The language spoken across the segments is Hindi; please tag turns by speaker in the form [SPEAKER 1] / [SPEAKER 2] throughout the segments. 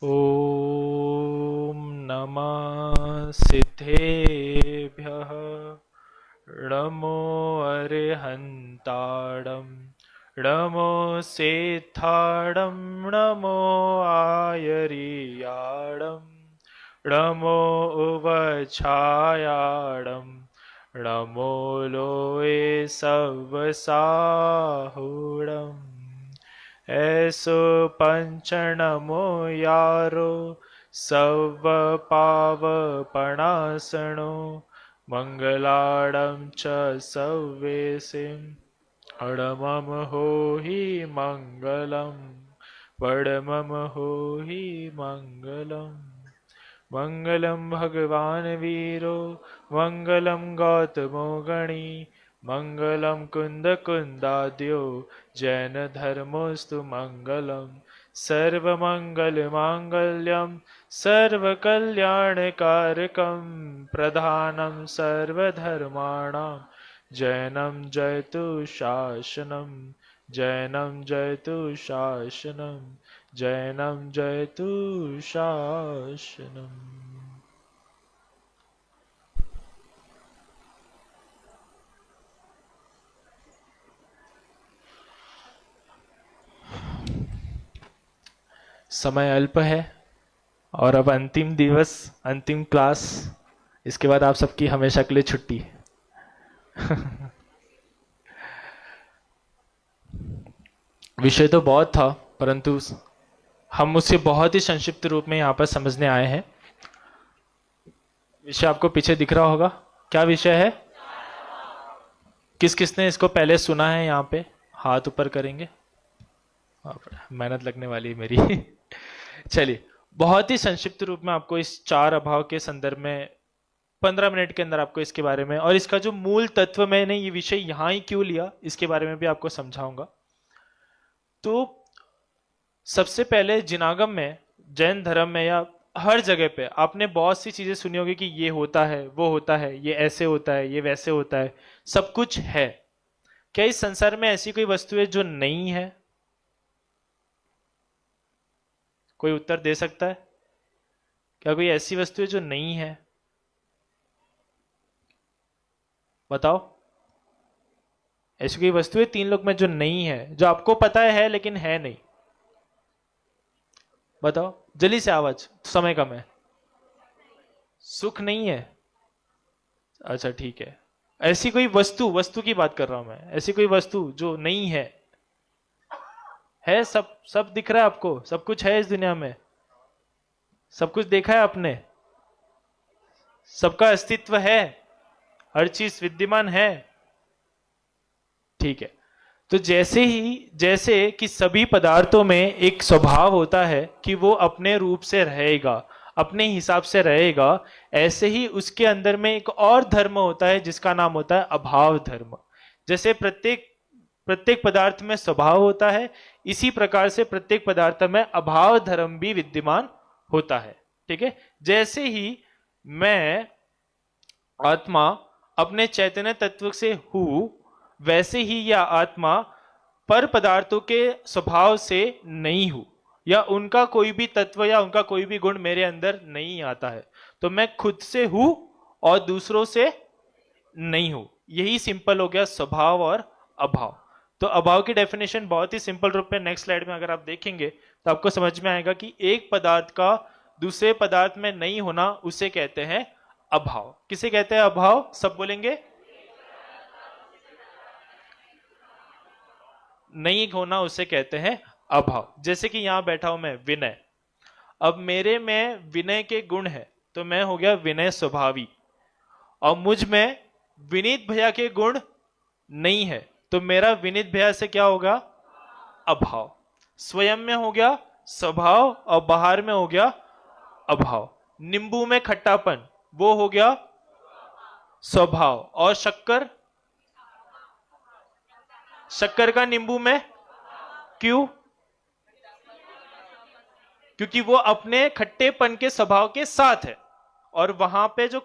[SPEAKER 1] ॐ नमः सिद्धेभ्यः नमो अरिहन्ताडं नमो सेत्थाडं नमो आयरियाडं नमो उवछायाडं नमो लोये सवसाहुडम् ऐसो पंचनमो यारो सव पावपणासनो मंगलाडं च सव्येसिं अडमम हो हि मंगलम वडमम हो हि मंगलम मंगलम भगवान वीरो मंगलम गौतमो गणी मंगलम कुंद कुंदाद्यो जैन धर्मोस्तु मंगलम सर्वमंगल मांगल्यम सर्वकल्याणकारकम प्रधानम सर्वधर्माणां जैनम जयतु शासनम जैनम जयतु शासनम जैनम जयतु शासनम। समय अल्प है और अब अंतिम दिवस, अंतिम क्लास, इसके बाद आप सबकी हमेशा के लिए छुट्टी। विषय तो बहुत था परंतु हम उसे बहुत ही संक्षिप्त रूप में यहाँ पर समझने आए हैं। विषय आपको पीछे दिख रहा होगा। क्या विषय है? किस किसने इसको पहले सुना है? यहाँ पे हाथ ऊपर करेंगे। मेहनत लगने वाली है मेरी। चलिए, बहुत ही संक्षिप्त रूप में आपको इस चार अभाव के संदर्भ में 15 मिनट के अंदर आपको इसके बारे में और इसका जो मूल तत्व, मैंने ये विषय यहां ही क्यों लिया इसके बारे में भी आपको समझाऊंगा। तो सबसे पहले जिनागम में, जैन धर्म में या हर जगह पे आपने बहुत सी चीजें सुनी होगी कि ये होता है, वो होता है, ये ऐसे होता है, ये वैसे होता है, सब कुछ है। क्या इस संसार में ऐसी कोई वस्तु है जो नहीं है? कोई उत्तर दे सकता है? क्या कोई ऐसी वस्तु है जो नहीं है? बताओ। ऐसी कोई वस्तु है तीन लोग में जो नहीं है, जो आपको पता है लेकिन है नहीं? बताओ जल्दी से, आवाज, समय कम है। सुख नहीं है? अच्छा ठीक है। ऐसी कोई वस्तु, वस्तु की बात कर रहा हूं मैं, ऐसी कोई वस्तु जो नहीं है? है, सब दिख रहा है आपको, सब कुछ है इस दुनिया में, सब कुछ देखा है आपने, सबका अस्तित्व है, हर चीज विद्यमान है। ठीक है। तो जैसे कि सभी पदार्थों में एक स्वभाव होता है कि वो अपने रूप से रहेगा, अपने हिसाब से रहेगा, ऐसे ही उसके अंदर में एक और धर्म होता है जिसका नाम होता है अभाव धर्म। जैसे प्रत्येक पदार्थ में स्वभाव होता है, इसी प्रकार से प्रत्येक पदार्थ में अभाव धर्म भी विद्यमान होता है। ठीक है। जैसे ही मैं आत्मा अपने चैतन्य तत्व से हूं, वैसे ही यह आत्मा पर पदार्थों के स्वभाव से नहीं हूं, या उनका कोई भी तत्व या उनका कोई भी गुण मेरे अंदर नहीं आता है। तो मैं खुद से हूं और दूसरों से नहीं हूं। यही सिंपल हो गया स्वभाव और अभाव। तो अभाव की डेफिनेशन बहुत ही सिंपल रूप में नेक्स्ट स्लाइड में अगर आप देखेंगे तो आपको समझ में आएगा कि एक पदार्थ का दूसरे पदार्थ में नहीं होना, उसे कहते हैं अभाव। किसे कहते हैं अभाव? सब बोलेंगे। नहीं होना उसे कहते हैं अभाव। जैसे कि यहां बैठा हूं मैं, विनय। अब मेरे में विनय के गुण है तो मैं हो गया विनय स्वभावी, और मुझ में विनीत भैया के गुण नहीं है तो मेरा विनीत भैया से क्या होगा? अभाव। स्वयं में हो गया स्वभाव और बाहर में हो गया अभाव। नींबू में खट्टापन, वो हो गया स्वभाव। और शक्कर का नींबू में, क्यों? क्योंकि वो अपने खट्टेपन के स्वभाव के साथ है, और वहां पे जो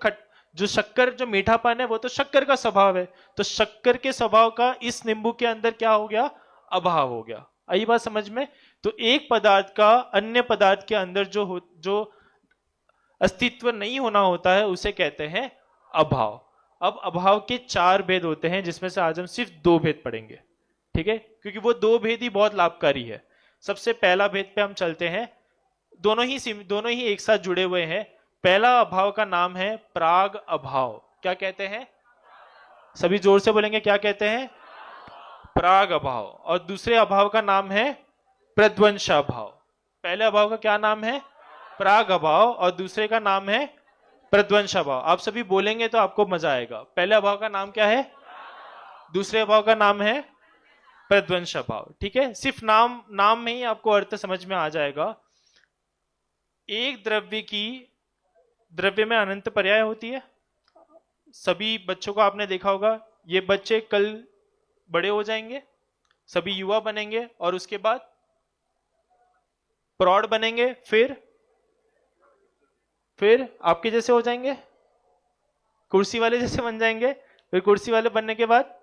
[SPEAKER 1] शक्कर, जो मीठापन है, वो तो शक्कर का स्वभाव है। तो शक्कर के स्वभाव का इस नींबू के अंदर क्या हो गया? अभाव हो गया। आई बात समझ में? तो एक पदार्थ का अन्य पदार्थ के अंदर जो अस्तित्व नहीं होना होता है उसे कहते हैं अभाव। अब अभाव के 4 भेद होते हैं, जिसमें से आज हम सिर्फ 2 भेद पढ़ेंगे, ठीक है, क्योंकि वो 2 भेद ही बहुत लाभकारी है। सबसे पहला भेद पे हम चलते हैं, दोनों ही एक साथ जुड़े हुए हैं। पहला अभाव का नाम है प्राग अभाव। क्या कहते हैं? सभी जोर से बोलेंगे, क्या कहते हैं? प्राग अभाव। और दूसरे अभाव का नाम है प्रध्वंसाभाव। पहले अभाव का क्या नाम है? प्राग अभाव, और दूसरे का नाम है प्रध्वंसाभाव। आप सभी बोलेंगे तो आपको मजा आएगा। पहले अभाव का नाम क्या है? दूसरे अभाव का नाम है प्रध्वंसाभाव। ठीक है, सिर्फ नाम में ही आपको अर्थ समझ में आ जाएगा। एक द्रव्य में अनंत पर्याय होती है। सभी बच्चों को आपने देखा होगा, ये बच्चे कल बड़े हो जाएंगे, सभी युवा बनेंगे, और उसके बाद प्रौढ़ बनेंगे, फिर आपके जैसे हो जाएंगे, कुर्सी वाले जैसे बन जाएंगे, फिर कुर्सी वाले बनने के बाद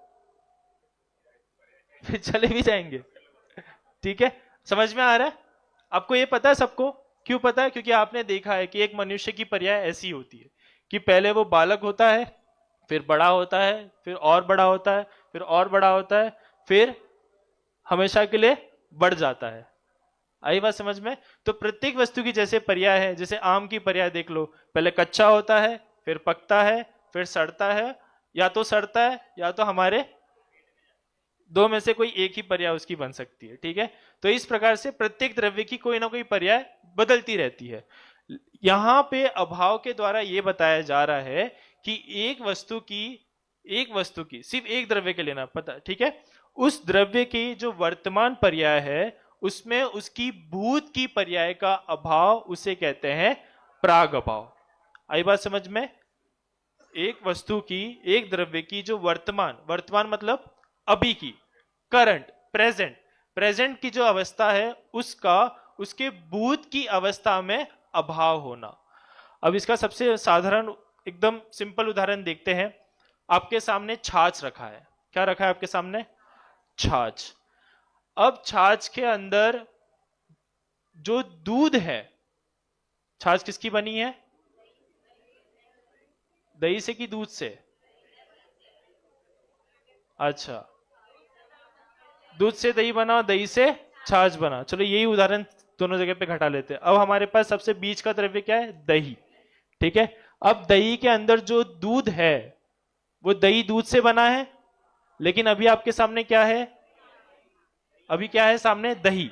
[SPEAKER 1] फिर चले भी जाएंगे। ठीक है, समझ में आ रहा है? आपको ये पता है सबको? क्यों पता है? क्योंकि आपने देखा है कि एक मनुष्य की पर्याय ऐसी होती है कि पहले वो बालक होता है, फिर बड़ा होता है, फिर और बड़ा होता है, फिर और बड़ा होता है, फिर हमेशा के लिए बढ़ जाता है। आई बात समझ में? तो प्रत्येक वस्तु की जैसे पर्याय है, जैसे आम की पर्याय देख लो, पहले कच्चा होता है, फिर पकता है, फिर सड़ता है, या तो सड़ता है या तो हमारे 2 में से कोई एक ही पर्याय उसकी बन सकती है। ठीक है, तो इस प्रकार से प्रत्येक द्रव्य की कोई ना कोई पर्याय बदलती रहती है। यहां पे अभाव के द्वारा यह बताया जा रहा है कि एक वस्तु की सिर्फ एक द्रव्य के लेना पता, ठीक है, उस द्रव्य की जो वर्तमान पर्याय है उसमें उसकी भूत की पर्याय का अभाव, उसे कहते हैं प्राग अभाव। आई बात समझ में? एक वस्तु की, एक द्रव्य की जो वर्तमान मतलब अभी की, करंट, प्रेजेंट की जो अवस्था है उसके भूत की अवस्था में अभाव होना। अब इसका सबसे साधारण एकदम सिंपल उदाहरण देखते हैं। आपके सामने छाछ रखा है। क्या रखा है आपके सामने? छाछ। अब छाछ के अंदर जो दूध है, छाछ किसकी बनी है? दही से कि दूध से? अच्छा, दूध से दही बना, दही से छाछ बना। चलो यही उदाहरण दोनों जगह पे घटा लेते हैं। अब हमारे पास सबसे बीच का द्रव्य क्या है? दही। ठीक है, अब दही के अंदर जो दूध है वो दही दूध से बना है, लेकिन अभी आपके सामने क्या है? अभी क्या है सामने? दही।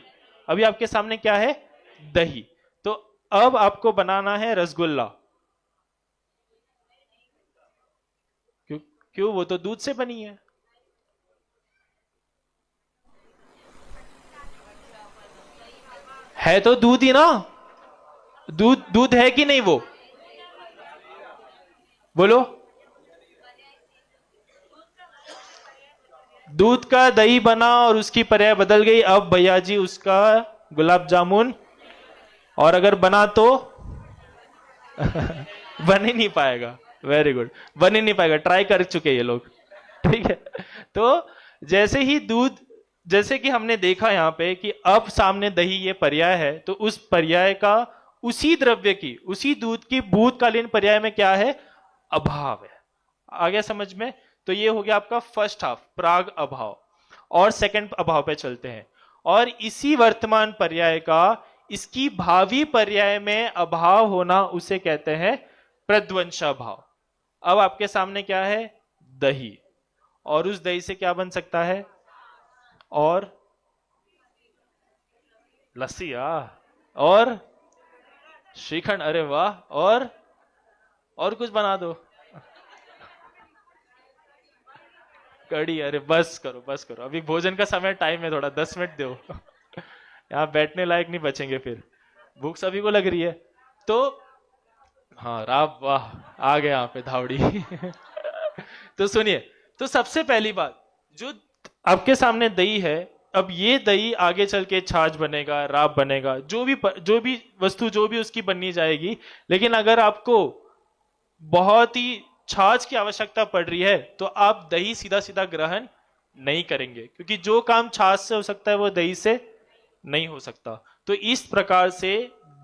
[SPEAKER 1] अभी आपके सामने क्या है? दही। तो अब आपको बनाना है रसगुल्ला। क्यों? वो तो दूध से बनी है तो दूध ही ना। दूध है कि नहीं? वो बोलो। दूध का दही बना और उसकी पर्याय बदल गई। अब भैया जी उसका गुलाब जामुन, और अगर बना तो बन ही नहीं पाएगा। वेरी गुड, बन ही नहीं पाएगा, ट्राई कर चुके ये लोग। ठीक है, तो जैसे कि हमने देखा यहां पे कि अब सामने दही ये पर्याय है, तो उस पर्याय का उसी द्रव्य की, उसी दूध की भूतकालीन पर्याय में क्या है? अभाव है। आ गया समझ में? तो ये हो गया आपका फर्स्ट हाफ, प्राग अभाव। और सेकंड अभाव पे चलते हैं। और इसी वर्तमान पर्याय का इसकी भावी पर्याय में अभाव होना, उसे कहते हैं प्रध्वंसाभाव। अब आपके सामने क्या है? दही। और उस दही से क्या बन सकता है? और लस्सी, और श्रीखंड। अरे वाह, और कुछ बना दो। कड़ी। अरे बस करो, अभी भोजन का समय, टाइम है थोड़ा, 10 मिनट दो। यहाँ बैठने लायक नहीं बचेंगे फिर, भूख सभी को लग रही है। तो हाँ, राब वाह, आ गए यहाँ पे धावड़ी। तो सुनिए, तो सबसे पहली बात, जो आपके सामने दही है, अब ये दही आगे चल के छाछ बनेगा, राब बनेगा, जो भी वस्तु जो भी उसकी बननी जाएगी। लेकिन अगर आपको बहुत ही छाछ की आवश्यकता पड़ रही है तो आप दही सीधा सीधा ग्रहण नहीं करेंगे, क्योंकि जो काम छाछ से हो सकता है वो दही से नहीं हो सकता। तो इस प्रकार से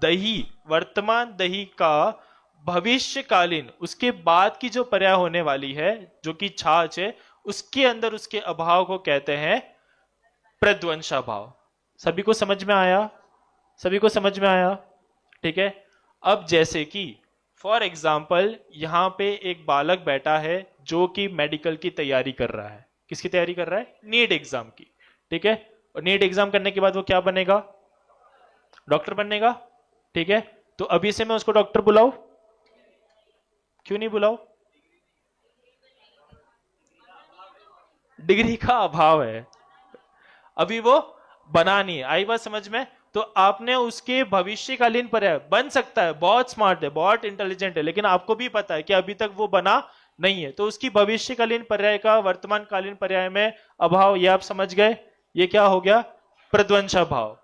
[SPEAKER 1] दही, वर्तमान दही का भविष्यकालीन, उसके बाद की जो पर्याय होने वाली है जो कि छाछ है, उसके अंदर उसके अभाव को कहते हैं प्रध्वंसाभाव। सभी को समझ में आया? सभी को समझ में आया? ठीक है। अब जैसे कि फॉर एग्जाम्पल यहां पे एक बालक बैठा है जो कि मेडिकल की तैयारी कर रहा है। किसकी तैयारी कर रहा है? नीट एग्जाम की। ठीक है। और नीट एग्जाम करने के बाद वो क्या बनेगा? डॉक्टर बनेगा। ठीक है। तो अभी से मैं उसको डॉक्टर बुलाऊं? क्यों नहीं बुलाऊं? डिग्री का अभाव है, अभी वो बना नहीं है। आई बात समझ में? तो आपने उसके भविष्यकालीन पर्याय, बन सकता है, बहुत स्मार्ट है, बहुत इंटेलिजेंट है, लेकिन आपको भी पता है कि अभी तक वो बना नहीं है, तो उसकी भविष्यकालीन पर्याय का वर्तमान कालीन पर्याय में अभाव, ये आप समझ गए? ये क्या हो गया? प्रध्वंसा भाव।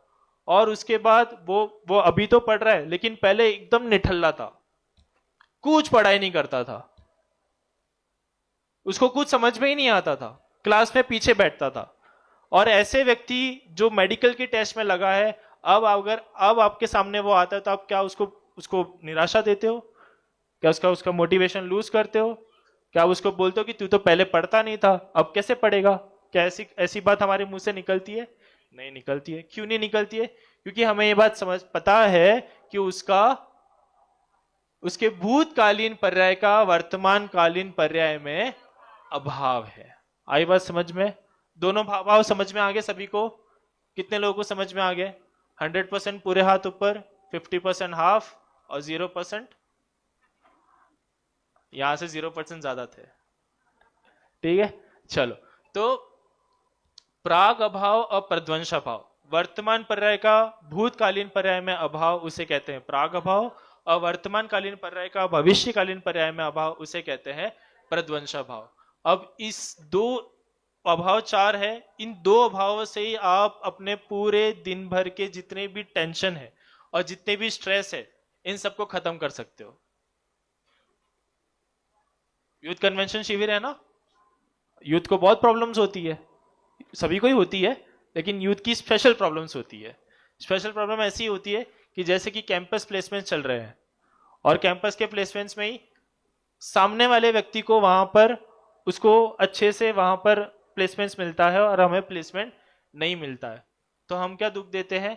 [SPEAKER 1] और उसके बाद वो अभी तो पढ़ रहा है, लेकिन पहले एकदम निठल्ला था, कुछ पढ़ाई नहीं करता था, उसको कुछ समझ में ही नहीं आता था, क्लास में पीछे बैठता था। और ऐसे व्यक्ति जो मेडिकल के टेस्ट में लगा है, अब आपके सामने वो आता है, तो आप क्या उसको उसको निराशा देते हो? क्या उसका मोटिवेशन लूज करते हो? क्या उसको बोलते हो कि तू तो पहले पढ़ता नहीं था, अब कैसे पढ़ेगा? क्या ऐसी ऐसी बात हमारे मुंह से निकलती है? नहीं निकलती है। क्यों नहीं निकलती है? क्योंकि हमें ये बात पता है कि उसके भूतकालीन पर्याय का वर्तमान कालीन पर्याय में अभाव है। आई बात समझ में? दोनों भाव समझ में आ गए सभी को? कितने लोगों को समझ में आ गए? 100% पूरे हाथ ऊपर, 50% हाफ, और 0%? यहां से 0% ज्यादा थे। ठीक है, चलो। तो प्राग अभाव और प्रध्वंस अभाव, वर्तमान पर्याय का भूतकालीन पर्याय में अभाव, उसे कहते हैं प्राग अभाव, और वर्तमान कालीन पर्याय का भविष्यकालीन पर्याय में अभाव, उसे कहते हैं प्रध्वंस अभाव। अब इस दो अभाव चार है, इन दो अभावों से ही आप अपने पूरे दिन भर के जितने भी टेंशन है और जितने भी स्ट्रेस है, इन सबको खत्म कर सकते हो। यूथ कन्वेंशन शिविर है ना, यूथ को बहुत प्रॉब्लम्स होती है, सभी को ही होती है, लेकिन यूथ की स्पेशल प्रॉब्लम्स होती है। स्पेशल प्रॉब्लम ऐसी होती है कि जैसे कि कैंपस प्लेसमेंट चल रहे हैं, और कैंपस के प्लेसमेंट्स में ही सामने वाले व्यक्ति को वहां पर उसको अच्छे से वहां पर प्लेसमेंट्स मिलता है और हमें प्लेसमेंट नहीं मिलता है, तो हम क्या दुख देते हैं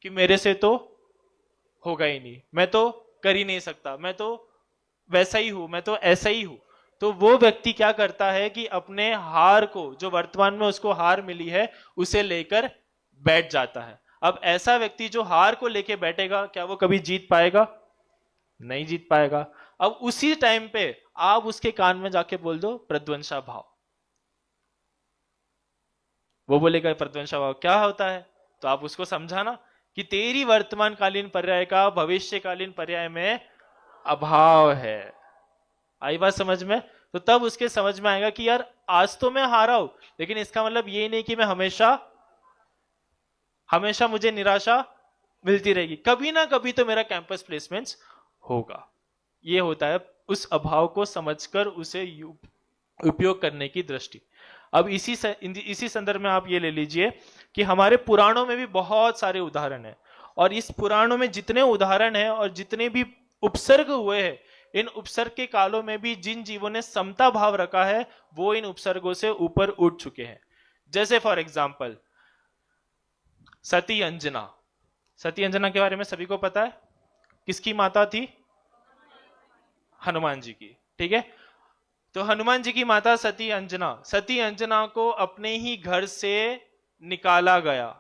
[SPEAKER 1] कि मेरे से तो होगा ही नहीं, मैं तो कर ही नहीं सकता, मैं तो वैसा ही हूं, मैं तो ऐसा ही हूं। तो वो व्यक्ति क्या करता है कि अपने हार को, जो वर्तमान में उसको हार मिली है, उसे लेकर बैठ जाता है। अब ऐसा व्यक्ति जो हार को लेकर बैठेगा, क्या वो कभी जीत पाएगा? नहीं जीत पाएगा। अब उसी टाइम पे आप उसके कान में जाके बोल दो प्रध्वंसा भाव, वो बोलेगा प्रध्वंसा भाव क्या होता है? तो आप उसको समझाना कि तेरी वर्तमान कालीन पर्याय का भविष्यकालीन पर्याय में अभाव है। आई बात समझ में? तो तब उसके समझ में आएगा कि यार आज तो मैं हारा हूं, लेकिन इसका मतलब ये नहीं कि मैं हमेशा हमेशा मुझे निराशा मिलती रहेगी, कभी ना कभी तो मेरा कैंपस प्लेसमेंट्स होगा। ये होता है उस अभाव को समझकर उसे उपयोग करने की दृष्टि। अब इसी संदर्भ में आप ये ले लीजिए कि हमारे पुराणों में भी बहुत सारे उदाहरण हैं, और इस पुराणों में जितने उदाहरण हैं और जितने भी उपसर्ग हुए हैं, इन उपसर्ग के कालों में भी जिन जीवों ने समता भाव रखा है, वो इन उपसर्गों से ऊपर उठ चुके हैं। जैसे फॉर एग्जाम्पल सती अंजना। सती अंजना के बारे में सभी को पता है, किसकी माता थी? हनुमान जी की। ठीक है, तो हनुमान जी की माता सती अंजना, सती अंजना को अपने ही घर से निकाला गया,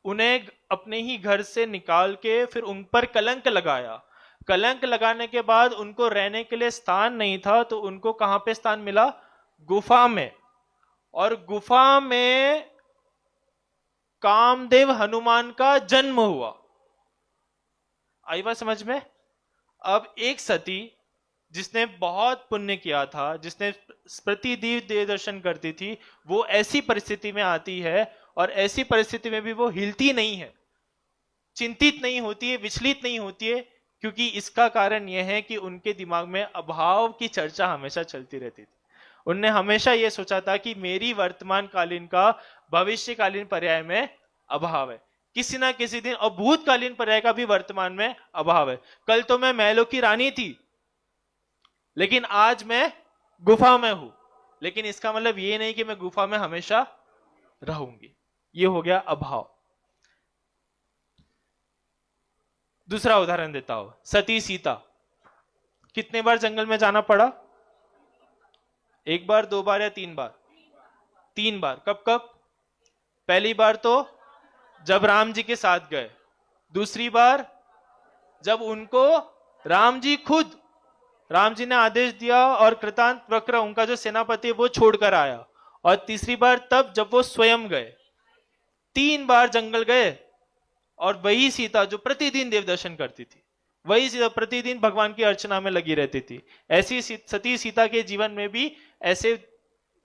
[SPEAKER 1] उन्हें अपने ही घर से निकाल के फिर उन पर कलंक लगाया। कलंक लगाने के बाद उनको रहने के लिए स्थान नहीं था, तो उनको कहां पे स्थान मिला? गुफा में। और गुफा में कामदेव हनुमान का जन्म हुआ। आई बात समझ में? अब एक सती जिसने बहुत पुण्य किया था, जिसने प्रतिदिन देव दर्शन करती थी, वो ऐसी परिस्थिति में आती है, और ऐसी परिस्थिति में भी वो हिलती नहीं है, चिंतित नहीं होती है, विचलित नहीं होती है, क्योंकि इसका कारण यह है कि उनके दिमाग में अभाव की चर्चा हमेशा चलती रहती थी। उनने हमेशा ये सोचा था कि मेरी वर्तमान कालीन का भविष्यकालीन पर्याय में अभाव है किसी ना किसी दिन, और भूतकालीन पर्याय का भी वर्तमान में अभाव है। कल तो मैं महलों की रानी थी, लेकिन आज मैं गुफा में हूं, लेकिन इसका मतलब ये नहीं कि मैं गुफा में हमेशा रहूंगी। ये हो गया अभाव। दूसरा उदाहरण देता हूं, सती सीता। कितने बार जंगल में जाना पड़ा? एक बार, दो बार या तीन बार? तीन बार। कब कब? पहली बार तो जब राम जी के साथ गए, दूसरी बार जब उनको राम जी ने आदेश दिया और कृतांत वक्र उनका जो सेनापति है वो छोड़कर आया, और तीसरी बार तब जब वो स्वयं गए। 3 बार जंगल गए, और वही सीता जो प्रतिदिन देव दर्शन करती थी, वही सीता प्रतिदिन भगवान की अर्चना में लगी रहती थी। ऐसी सती सीता के जीवन में भी ऐसे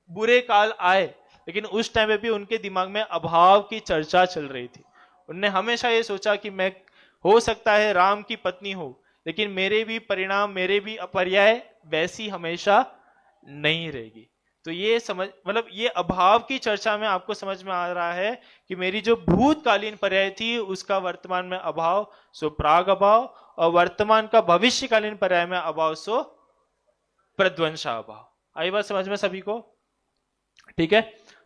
[SPEAKER 1] बुरे काल आए, लेकिन उस टाइम पे भी उनके दिमाग में अभाव की चर्चा चल रही थी। उनने हमेशा ये सोचा कि मैं हो सकता है राम की पत्नी हो, लेकिन मेरे भी परिणाम, मेरे भी अपर्याय वैसी हमेशा नहीं रहेगी। तो ये समझ, मतलब ये अभाव की चर्चा में आपको समझ में आ रहा है कि मेरी जो भूतकालीन पर्याय थी उसका वर्तमान में अभाव सो प्राग अभाव, और वर्तमान का भविष्यकालीन पर्याय में अभाव सो प्रध्वंसा अभाव। आई बात समझ में सभी को? ठीक है।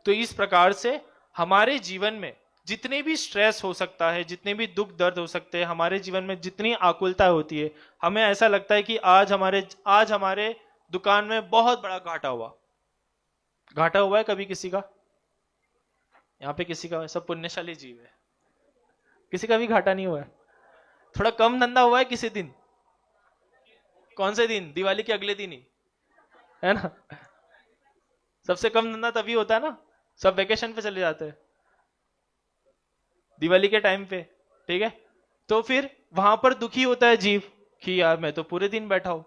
[SPEAKER 1] तो इस प्रकार से हमारे जीवन में जितने भी स्ट्रेस हो सकता है, जितने भी दुख दर्द हो सकते हैं, हमारे जीवन में जितनी आकुलता होती है, हमें ऐसा लगता है कि आज हमारे दुकान में बहुत बड़ा घाटा हुआ है कभी किसी का? यहाँ पे किसी का? सब पुण्यशाली जीव है, किसी का भी घाटा नहीं हुआ है? थोड़ा कम धंधा हुआ है किसी दिन? कौन से दिन? दिवाली के अगले दिन ही, है ना? सबसे कम धंधा तभी होता है ना, सब वेकेशन पे चले जाते हैं दिवाली के टाइम पे, ठीक है? तो फिर वहां पर दुखी होता है जीव कि यार मैं तो पूरे दिन बैठा हूं,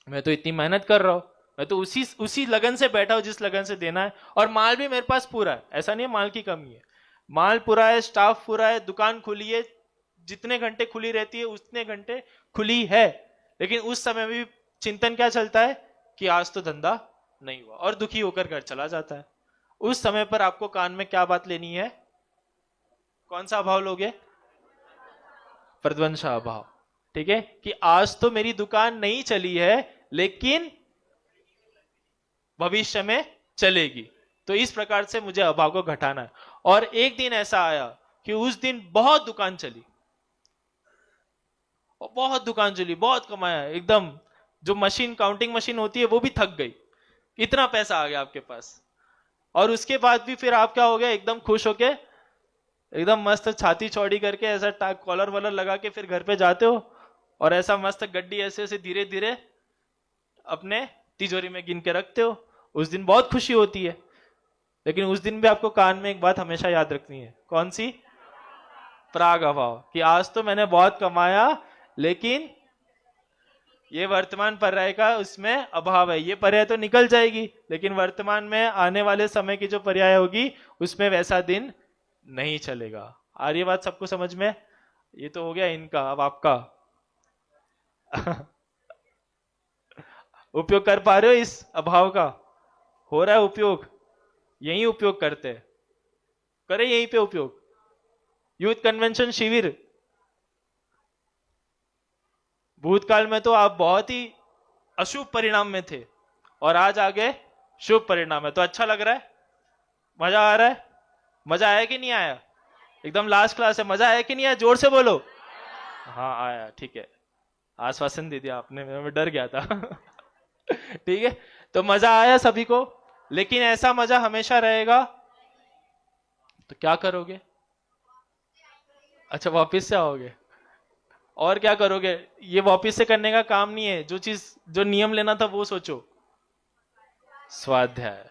[SPEAKER 1] मैं तो इतनी मेहनत कर रहा हूं, मैं तो उसी लगन से बैठा हूं जिस लगन से देना है, और माल भी मेरे पास पूरा है। ऐसा नहीं है माल की कमी है, माल पूरा है, स्टाफ पूरा है, दुकान खुली है, जितने घंटे खुली रहती है उतने घंटे खुली है, लेकिन उस समय भी चिंतन क्या चलता है कि आज तो धंधा नहीं हुआ, और दुखी होकर घर चला जाता है। उस समय पर आपको कान में क्या बात लेनी है? कौन सा अभाव लोगे? प्रध्वंसा अभाव। ठीक है, कि आज तो मेरी दुकान नहीं चली है, लेकिन भविष्य में चलेगी। तो इस प्रकार से मुझे अभाव को घटाना है। और एक दिन ऐसा आया कि उस दिन बहुत दुकान चली, बहुत कमाया, एकदम जो मशीन, काउंटिंग मशीन होती है वो भी थक गई, इतना पैसा आ गया आपके पास। और उसके बाद भी फिर आप क्या हो गया? एकदम खुश होके, एकदम मस्त छाती चौड़ी करके ऐसा कॉलर वॉलर लगा के फिर घर पे जाते हो, और ऐसा मस्त गड्डी ऐसे ऐसे धीरे धीरे अपने तिजोरी में गिन के रखते हो। उस दिन बहुत खुशी होती है, लेकिन उस दिन भी आपको कान में एक बात हमेशा याद रखनी है। कौन सी? प्राग अभाव, कि आज तो मैंने बहुत कमाया, लेकिन ये वर्तमान पर्याय का उसमें अभाव है। ये पर्याय तो निकल जाएगी, लेकिन वर्तमान में आने वाले समय की जो पर्याय होगी उसमें वैसा दिन नहीं चलेगा। आ रही बात सबको समझ में? ये तो हो गया इनका, अब आपका उपयोग कर पा रहे हो इस अभाव का? हो रहा है उपयोग? यही उपयोग करते हैं, करें यहीं पे उपयोग। यूथ कन्वेंशन शिविर, भूतकाल में तो आप बहुत ही अशुभ परिणाम में थे, और आज आगे शुभ परिणाम है। तो अच्छा लग रहा है? मजा आ रहा है? मजा आया कि नहीं आया? एकदम लास्ट क्लास है, मजा आया कि नहीं आया? जोर से बोलो। हाँ आया, ठीक है, आश्वासन दे दिया आपने, मैं डर गया था ठीक है, तो मजा आया सभी को, लेकिन ऐसा मजा हमेशा रहेगा तो क्या करोगे? अच्छा, वापिस से आओगे, और क्या करोगे? ये वापिस से करने का काम नहीं है, जो नियम लेना था वो सोचो, स्वाध्याय।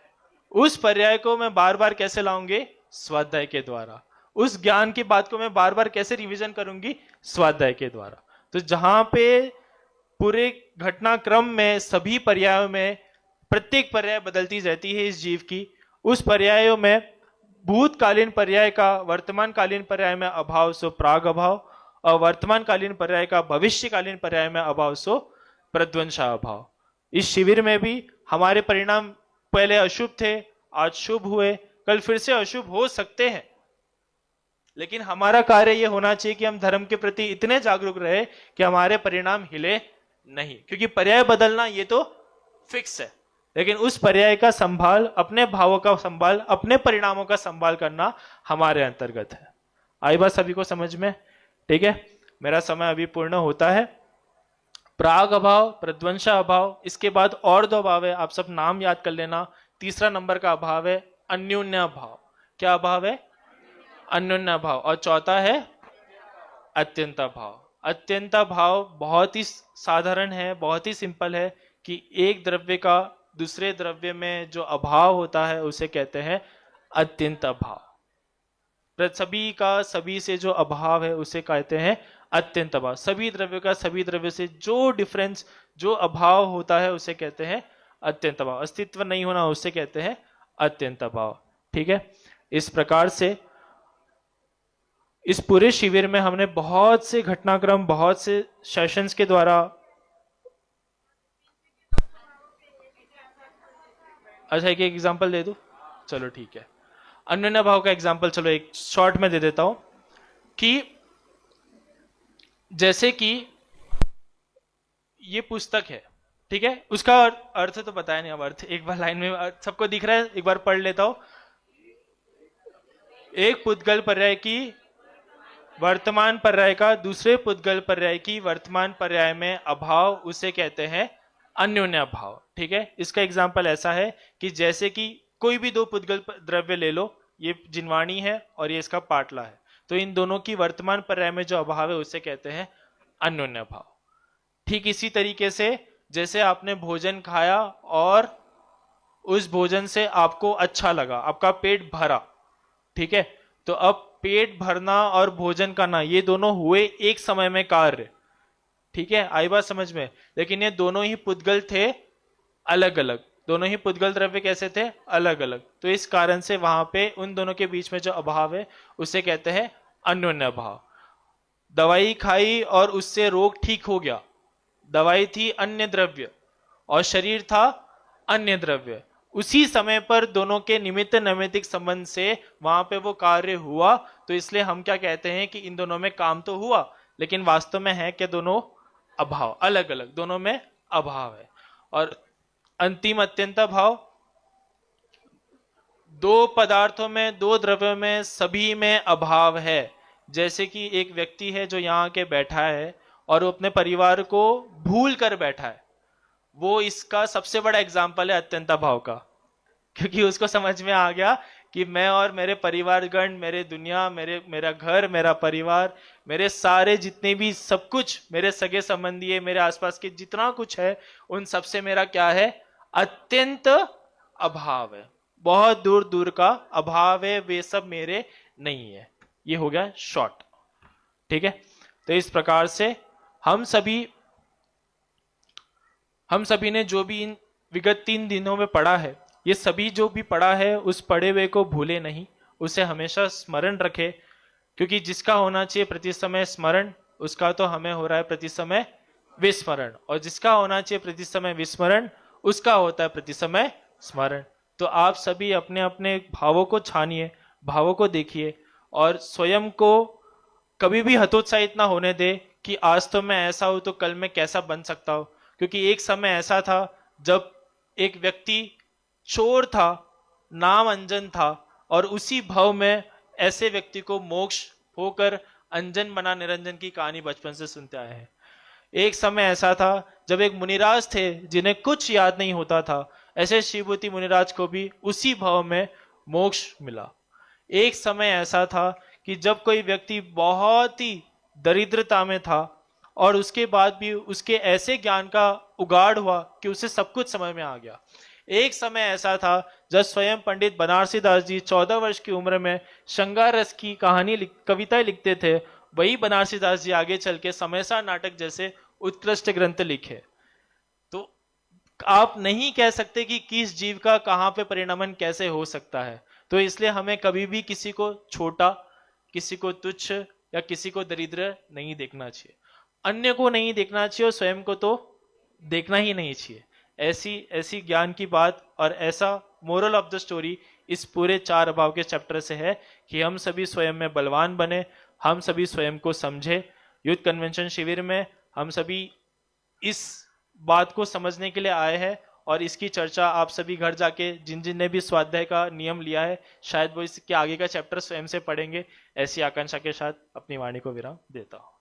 [SPEAKER 1] उस पर्याय को मैं बार बार कैसे लाऊंगे? स्वाध्याय के द्वारा। उस ज्ञान की बात को मैं बार बार कैसे रिवीजन करूंगी? स्वाध्याय के द्वारा। तो जहां पे पूरे घटनाक्रम में सभी पर्यायों में प्रत्येक पर्याय बदलती रहती है इस जीव की, उस पर्यायों में भूतकालीन पर्याय का वर्तमानकालीन पर्याय में अभाव सो प्राग अभाव, और वर्तमानकालीन पर्याय का भविष्यकालीन पर्याय में अभाव सो प्रध्वंसा अभाव। इस शिविर में भी हमारे परिणाम पहले अशुभ थे, आज शुभ हुए, कल फिर से अशुभ हो सकते हैं। लेकिन हमारा कार्य यह होना चाहिए कि हम धर्म के प्रति इतने जागरूक रहे कि हमारे परिणाम हिले नहीं, क्योंकि पर्याय बदलना ये तो फिक्स है, लेकिन उस पर्याय का संभाल, अपने भावों का संभाल, अपने परिणामों का संभाल करना हमारे अंतर्गत है। आई बात सभी को समझ में? ठीक है, मेरा समय अभी पूर्ण होता है। प्राग अभाव, प्रध्वंसा अभाव, इसके बाद और दो अभाव है, आप सब नाम याद कर लेना। तीसरा नंबर का अभाव है अन्योन्य अभाव। क्या अभाव है? अन्योन्य अभाव। और चौथा है अत्यंत अभाव। अत्यंत अभाव बहुत ही साधारण है, बहुत ही सिंपल है कि एक द्रव्य का दूसरे द्रव्य में जो अभाव होता है उसे कहते हैं अत्यंत अभाव। सभी का सभी से जो अभाव है उसे कहते हैं अत्यंत अभाव। सभी द्रव्य का सभी द्रव्य से जो डिफरेंस, जो अभाव होता है उसे कहते हैं अत्यंत अभाव। अस्तित्व नहीं होना उसे कहते हैं अत्यंत अभाव। ठीक है, इस प्रकार से इस पूरे शिविर में हमने बहुत से घटनाक्रम, बहुत से सेशंस के द्वारा, अच्छा एक एग्जांपल दे दूं? चलो ठीक है, अन्योन्य भाव का एग्जांपल चलो एक शॉर्ट में दे देता हूं कि जैसे कि ये पुस्तक है, ठीक है, उसका अर्थ तो बताया नहीं, अब अर्थ एक बार लाइन में सबको दिख रहा है, एक बार पढ़ लेता हूं। एक पुद्गल पर्याय की वर्तमान पर्याय का दूसरे पुद्गल पर्याय की वर्तमान पर्याय में अभाव उसे कहते हैं अन्योन्य अभाव। ठीक है, इसका एग्जांपल ऐसा है कि जैसे कि कोई भी दो पुद्गल द्रव्य ले लो, ये जिनवाणी है और ये इसका पाटला है, तो इन दोनों की वर्तमान पर्याय में जो अभाव है उसे कहते हैं अन्योन्य अभाव। ठीक इसी तरीके से जैसे आपने भोजन खाया और उस भोजन से आपको अच्छा लगा, आपका पेट भरा, ठीक है, तो अब पेट भरना और भोजन करना ये दोनों हुए एक समय में कार्य। ठीक है, आई बात समझ में? लेकिन ये दोनों ही पुद्गल थे अलग अलग, दोनों ही पुद्गल द्रव्य कैसे थे? अलग अलग। तो इस कारण से वहां पे उन दोनों के बीच में जो अभाव है उसे कहते हैं अन्योन्य अभाव। दवाई खाई और उससे रोग ठीक हो गया, दवाई थी अन्य द्रव्य और शरीर था अन्य द्रव्य, उसी समय पर दोनों के निमित्त नैमित्तिक संबंध से वहां पे वो कार्य हुआ, तो इसलिए हम क्या कहते हैं कि इन दोनों में काम तो हुआ, लेकिन वास्तव में है कि दोनों अभाव, अलग अलग, दोनों में अभाव है। और अंतिम अत्यंत भाव, दो पदार्थों में, दो द्रव्यों में, सभी में अभाव है। जैसे कि एक व्यक्ति है जो यहाँ के बैठा है और वो अपने परिवार को भूल कर बैठा है, वो इसका सबसे बड़ा एग्जाम्पल है अत्यंत भाव का, क्योंकि उसको समझ में आ गया कि मैं और मेरे परिवारगण, मेरे दुनिया, मेरा घर, मेरा परिवार, मेरे सारे जितने भी सब कुछ, मेरे सगे संबंधी है, मेरे आसपास के जितना कुछ है, उन सबसे मेरा क्या है? अत्यंत अभाव है, बहुत दूर दूर का अभाव है, वे सब मेरे नहीं है। ये हो गया शॉर्ट। ठीक है, तो इस प्रकार से हम सभी ने जो भी इन विगत 3 दिनों में पढ़ा है, ये सभी जो भी पढ़ा है उस पढ़े हुए को भूले नहीं, उसे हमेशा स्मरण रखे, क्योंकि जिसका होना चाहिए प्रति समय स्मरण, उसका तो हमें हो रहा है प्रति समय विस्मरण, और जिसका होना चाहिए प्रति समय विस्मरण, उसका होता है प्रति समय स्मरण। तो आप सभी अपने अपने भावों को छानिए, भावों को देखिए, और स्वयं को कभी भी हतोत्साहित ना होने दे कि आज तो मैं ऐसा हूं तो कल मैं कैसा बन सकता हूं, क्योंकि एक समय ऐसा था जब एक व्यक्ति चोर था, नाम अंजन था, और उसी भाव में ऐसे व्यक्ति को मोक्ष होकर अंजन बना निरंजन की कहानी बचपन से सुनते आए हैं। एक समय ऐसा था जब एक मुनिराज थे जिन्हें कुछ याद नहीं होता था, ऐसे शिवभूति मुनिराज को भी उसी भाव में मोक्ष मिला। एक समय ऐसा था कि जब कोई व्यक्ति बहुत ही दरिद्रता में था और उसके बाद भी उसके ऐसे ज्ञान का उगाड़ हुआ कि उसे सब कुछ समझ में आ गया। एक समय ऐसा था जब स्वयं पंडित बनारसी दास जी 14 वर्ष की उम्र में श्रृंगार रस की कविताएं लिखते थे, वही बनारसी दास जी आगे चल के समयसा नाटक जैसे उत्कृष्ट ग्रंथ लिखे। तो आप नहीं कह सकते कि किस जीव का कहां पे परिणमन कैसे हो सकता है। तो इसलिए हमें कभी भी किसी को छोटा, किसी को तुच्छ या किसी को दरिद्र नहीं देखना चाहिए, अन्य को नहीं देखना चाहिए और स्वयं को तो देखना ही नहीं चाहिए। ऐसी ऐसी ज्ञान की बात और ऐसा मोरल ऑफ द स्टोरी इस पूरे 4 अभाव के चैप्टर से है कि हम सभी स्वयं में बलवान बने, हम सभी स्वयं को समझे। यूथ कन्वेंशन शिविर में हम सभी इस बात को समझने के लिए आए हैं और इसकी चर्चा आप सभी घर जाके जिन जिन ने भी स्वाध्याय का नियम लिया है शायद वो इसके आगे का चैप्टर स्वयं से पढ़ेंगे। ऐसी आकांक्षा के साथ अपनी वाणी को विराम देता हूं।